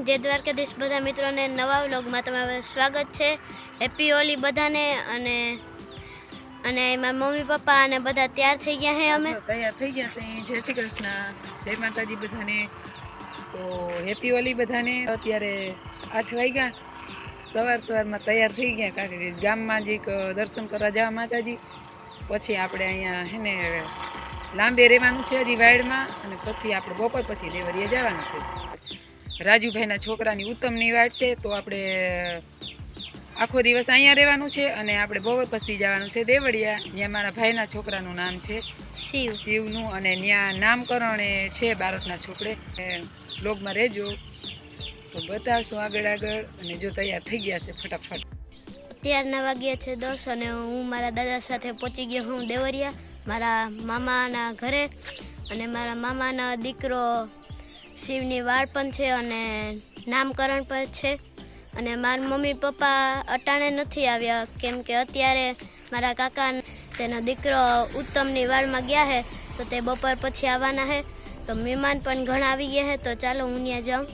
जय द्वारकाधीश बधा मित्रों ने नवा व्लॉगમાં તમારું સ્વાગત છે। હેપી હોલી બધાને। અને મારા મમ્મી પપ્પા અને બધા તૈયાર થઈ ગયા છે। અમે તૈયાર થઈ ગયા છે। જય શ્રી કૃષ્ણ, જય માતાજી બધાને। તો હેપી હોલી બધાને। અત્યારે 8 વાગ્યા, સવારમાં તૈયાર થઈ ગયા કારણ કે ગામમાં જ એક દર્શન કરવા જવા માતાજી। પછી આપણે અહીંયા હે ને લાંબે રહેવાનું છે હજી વાડમાં, અને પછી આપણે બપોર પછી દેવરિયા જવાનું છે। રાજુભાઈના છોકરાની ઉત્તમની વાડ છે, તો આપણે આખો દિવસ અહીંયા રહેવાનું છે અને આપણે બપોર પછી જવાનું છે દેવળિયા। ત્યાં મારા ભાઈના છોકરાનું નામ છે શિવનું, અને ત્યાં નામકરણ છે બાળકના છોકરે। બ્લોગમાં રહેજો તો બતાવશું આગળ। અને જો તૈયાર થઈ ગયા છે ફટાફટ। અત્યારના વાગ્યા છે 10 અને હું મારા દાદા સાથે પહોંચી ગયો હું દેવરિયા મારા મામાના ઘરે। અને મારા મામાના દીકરો શિવની વાડ પણ છે અને નામકરણ પણ છે। અને મારા મમ્મી પપ્પા અટાણે નથી આવ્યા કેમ કે અત્યારે મારા કાકા તેનો દીકરો ઉત્તમની વાડમાં ગયા છે, તો તે બપોર પછી આવવાના છે। તો મહેમાન પણ ઘણા આવી ગયા છે, તો ચાલો હું ત્યાં જાઉં।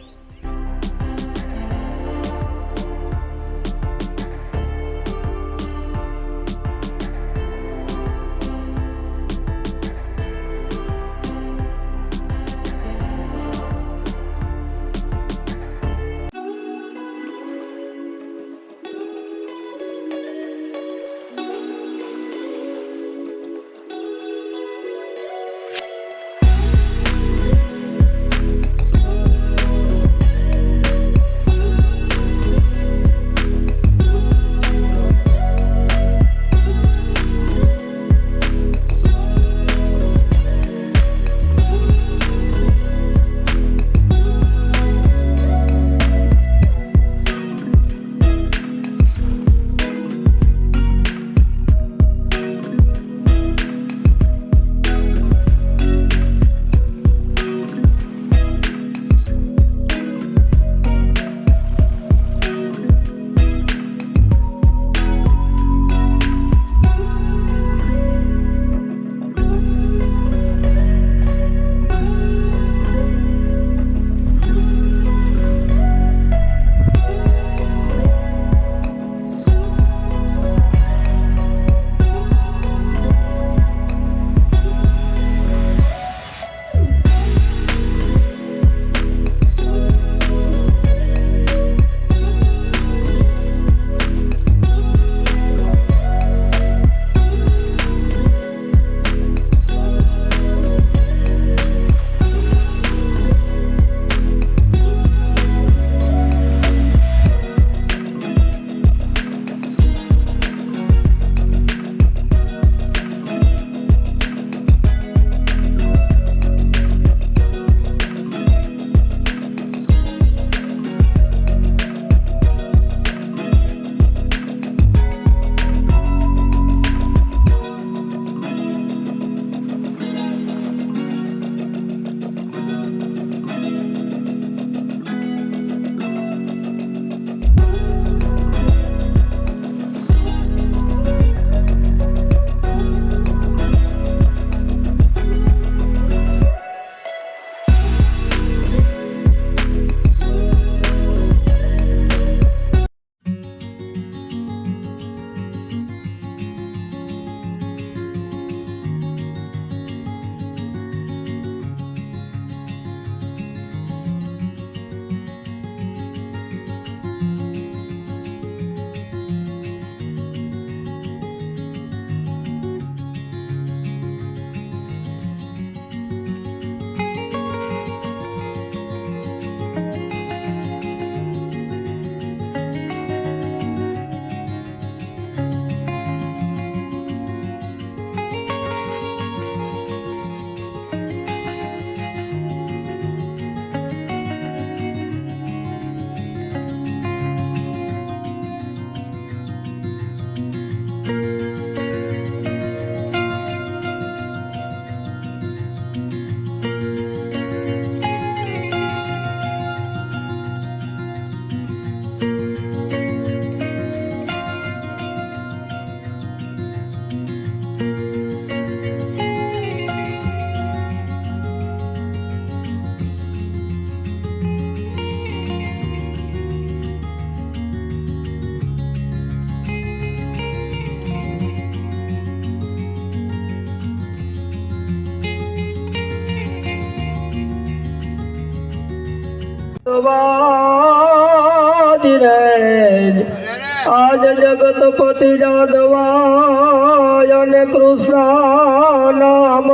આજ જગતપતિ જાદવાય અને કૃષ્ણ નામ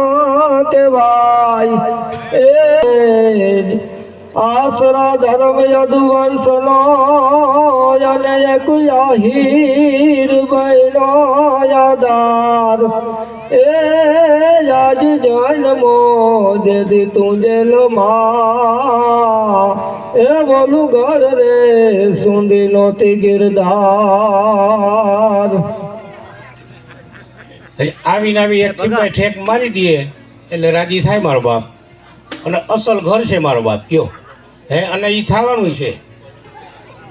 કહેવાય આસરા ધર્મ યદુવંશનો અને એક હીર બહેનો યાદાર આજ જન્મો દેદી તું જેલમાં બોલું ઘર રે સુંદી નોતી ગિરધાર આવીને આવી એક ચીમભાઈ ઠેક મારી દઈએ એટલે રાજી થાય મારો બાપ અને અસલ ઘર છે મારો બાપ કયો હે અને એ થવાનું છે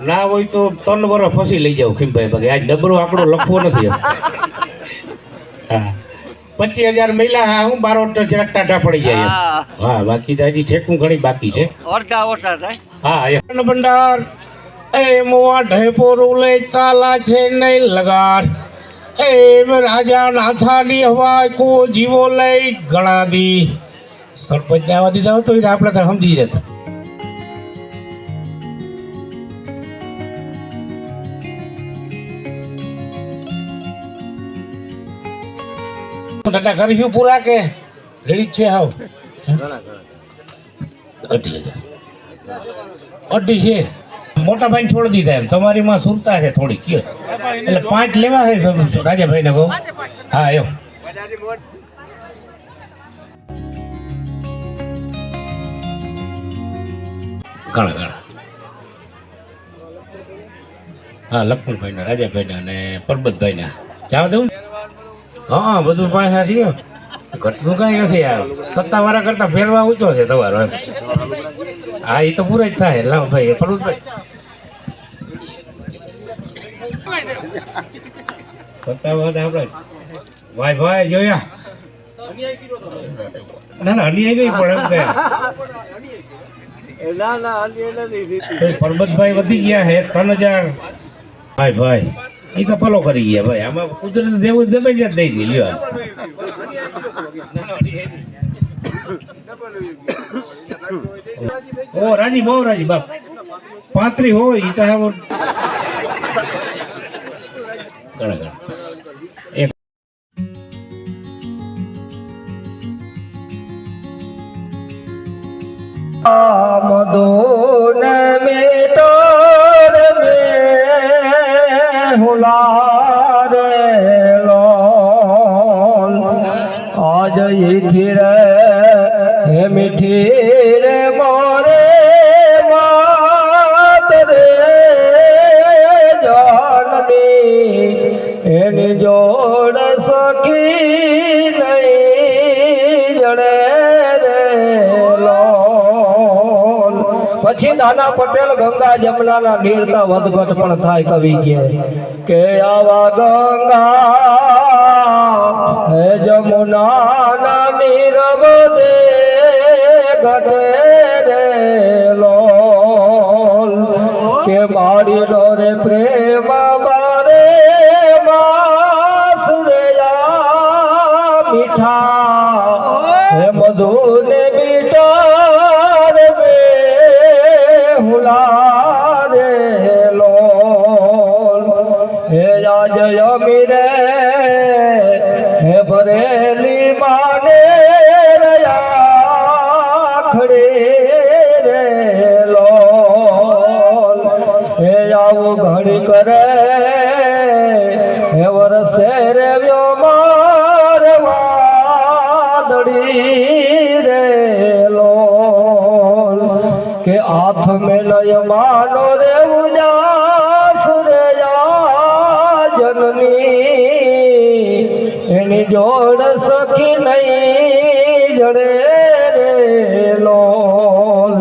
ના હોય તો 3 વર્ષ ફસી લઈ જાવ ખીમભાઈ ભાગે આજ ડબરો આંકડો લખવો નથી હા 25,000 મહિલા હા હું 12 જરાક ટાટા પડી જાય હા બાકી તો હજી ઠેકું ઘણી બાકી છે હા ભંડાર એ મોવા ઢેપોરું લઈ તાલા છે નહીં લગાડ એ રાજા નાથાની હવા કો જીવો લઈ ઘણા દી સરપંચ આવવા દીધા તો આપણે તો સમજી જતા દાદા કરીશું પૂરા કે રેડી છે હાવ 2,000 છે મોટા ભાઈ છોડી દીધા એમ તમારી માં સુરતા છે થોડી કયો એટલે 5 લેવા છે રાજાભાઈ ને કહું હા એમ ઘણા હા લક્ષ્મણભાઈ ના રાજાભાઈ ના અને પરબતભાઈ ના જવા દઉં હા બધું પાછા છીએ ઘટતું કઈ નથી આ સત્તાવાળા કરતા ફેરવા ઊંચો છે તમારો હા એ તો પૂરા જ થાય લાવ ભાઈ પરબતભાઈ સત્તાવાળા આપણે ભાઈ ભાઈ જોયા ના ના અન્યાય નહીં પણ એમ પરબતભાઈ વધી ગયા છે 3,000 ભાઈ ભાઈ એ તો ફોલો કરી ગયા ભાઈ આમાં કુદરત દેવું ગમે જ દઈ દી લ્યો ઓ રાજી બહુ રાજી બાપ 35 હોય એ તો ઘણા એક મધુન મેટો હુલારે લોલ આજ ઈથી રે હે મીઠી રે મોરે માત રે જાનની એની જોડ સખી નહીં જડે રે લોલ પછી નાના પટેલ ગંગા જમનાના નીરતા વધઘટ પણ થાય કવિ કે આવા ગંગા હે જમુનાના નીરવ દે ઘટે રે લોલ કે મારી નો રે પ્રેમ મારે માસ રે મીઠા હે મધુ ને મીઠા રે હુલા રે લોલ હે જય મીરે હે ભરેલી માને ખડે રે લોલ હે આવું ઘડી કરે હે વરસે રે વ્યો મારવા દડી રે લોલ કે હાથ મેં નય માનો રે ઉજાસ રે જનની એની જોડ સખી નહીં જડે રે લોલ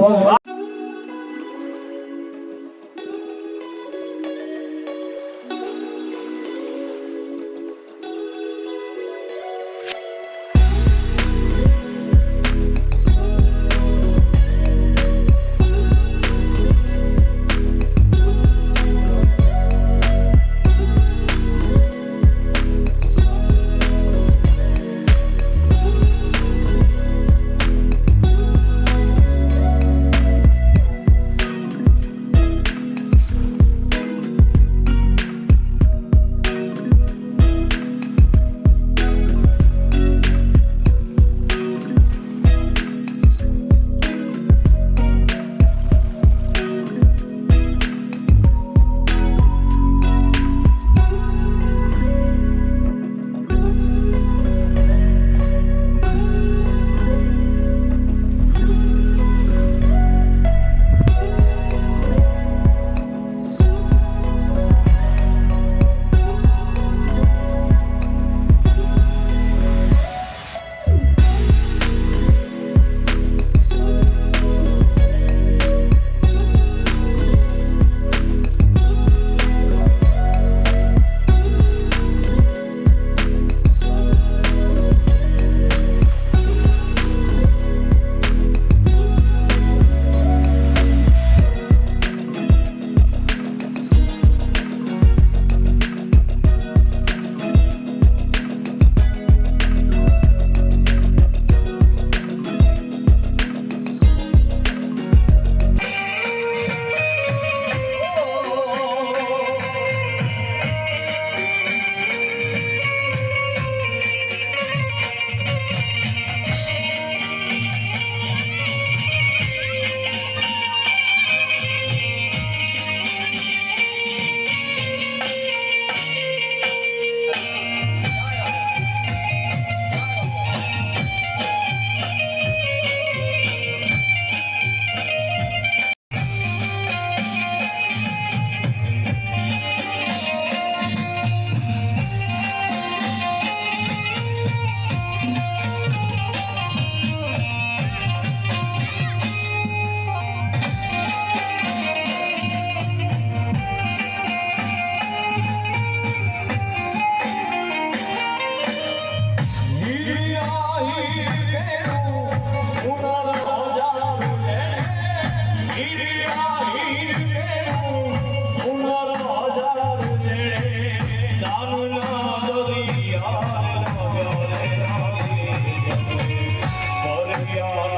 Yeah.